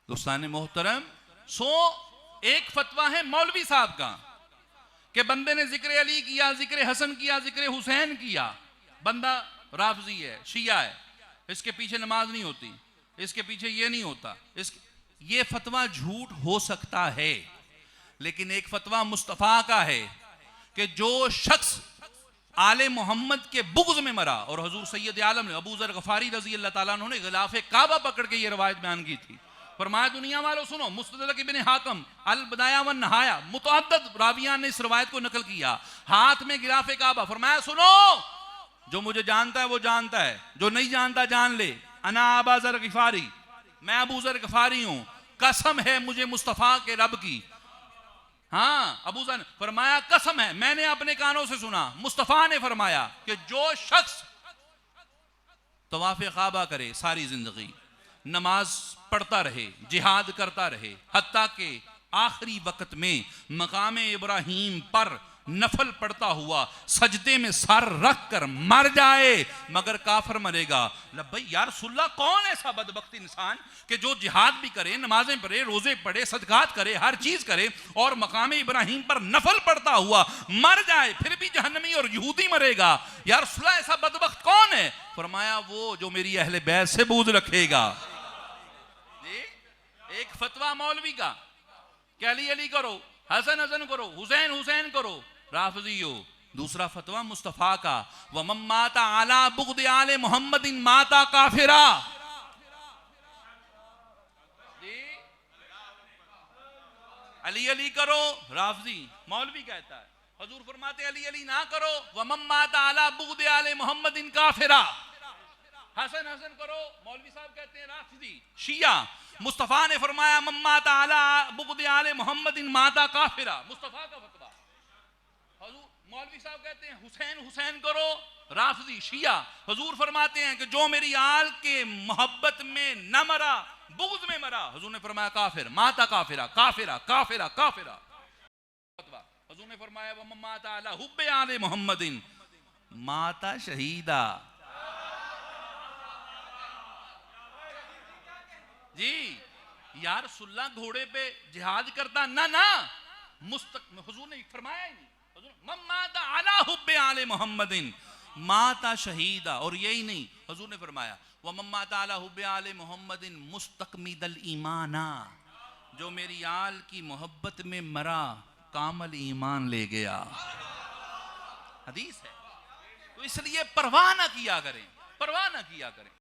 दोस्तान मोहतरम, एक फतवा है मौलवी साहब का कि बंदे ने जिक्र अली किया, जिक्र हसन किया, जिक्र हुसैन किया, बंदा राफजी है, शिया है, इसके पीछे नमाज नहीं होती, इसके पीछे ये नहीं होता, ये फतवा झूठ हो सकता है। लेकिन एक फतवा मुस्तफ़ा का है कि जो शख्स आले मोहम्मद के बुग़्ज़ में मरा, और हुजूर सैयद आलम ने अबू ज़र गफ़ारी रज़ी अल्लाह ताला अन्हु ने गिलाफ़े काबा पकड़ के ये रवायत बयान की थी। फरमाया दुनिया वालों सुनो, मुस्तदरक इब्न हाकिम अल बदाया वन नहाया, मुतअद्दिद रावियान ने इस रवायत को नकल किया, हाथ में गिलाफ़े काबा। फरमाया सुनो, जो मुझे जानता है वो जानता है, जो नहीं जानता जान ले, अना अबा ज़र ग़िफ़ारी, मैं अबू ज़र ग़िफ़ारी हूं, कसम है मुझे मुस्तफ़ा के रब की। हाँ, अबू ज़र फरमाया कसम है, मैंने अपने कानों से सुना, मुस्तफ़ा ने फरमाया कि जो शख्स तवाफ़े काबा करे सारी जिंदगी, नमाज पढ़ता रहे, जिहाद करता रहे, हत्ता के आखिरी वक्त में मकाम इब्राहीम पर नफल पढ़ता हुआ सजदे में सर रख कर मर जाए मगर काफर मरेगा। लब्बई या रसूलल्लाह, कौन ऐसा बदबख्त इंसान कि जो जिहाद भी करे, नमाजें पढ़े, रोजे पढ़े, सदकात करे, हर चीज करे और मकाम इब्राहीम पर नफल पढ़ता हुआ मर जाए, फिर भी जहन्नमी और यहूदी मरेगा। या रसूलल्लाह, ऐसा बदबख्त कौन है? फरमाया वो जो मेरी अहले बैत से बूझ रखेगा। एक फतवा मौलवी का कि अली अली करो, हसन हसन करो, हुसैन हुसैन करो, राफजी हो। दूसरा फतवा मुस्तफा का, व मम्माता आला बुग़्द आले मोहम्मदिन माता काफिरा। अली अली करो, राफजी मौलवी कहता है, हुजूर फरमाते अली अली ना करो, व मम्माता आला बुग़्द आले मोहम्मदिन काफिरा। हसन हसन करो, मौलवी साहब कहते हैं राफजी शिया। मुस्तफा ने फरमाया मम्माता आला बुग़्द आले मोहम्मदिन माता काफिरा, मुस्तफा का फतवा। मौलवी साहब कहते हैं हुसैन हुसैन करो, राफजी शिया। हुजूर फरमाते हैं कि जो मेरी आल के मोहब्बत में न मरा, बुग़्ज़ में मरा, हुजूर ने फरमाया काफिर, माता काफिरा, काफिरा काफिरा काफिरा। हुजूर ने फरमाया व मम्माता अला हुब्बे आले मोहम्मदिन माता शहीदा। जी यार रसूलुल्लाह घोड़े पे जिहाद करता ना ना, हुजूर ने फरमाया ही नहीं, मम्माता अला हुब्बे आले मोहम्मदिन माता शहीदा। और यही नहीं, हुजूर ने फरमाया व मम्माता अला हुब्बे आले मोहम्मदिन मुस्तकमिदल ईमाना, जो मेरी आल की मोहब्बत में मरा कामल ईमान ले गया। हदीस है। तो इसलिए परवाह ना किया करें, परवाह ना किया करें।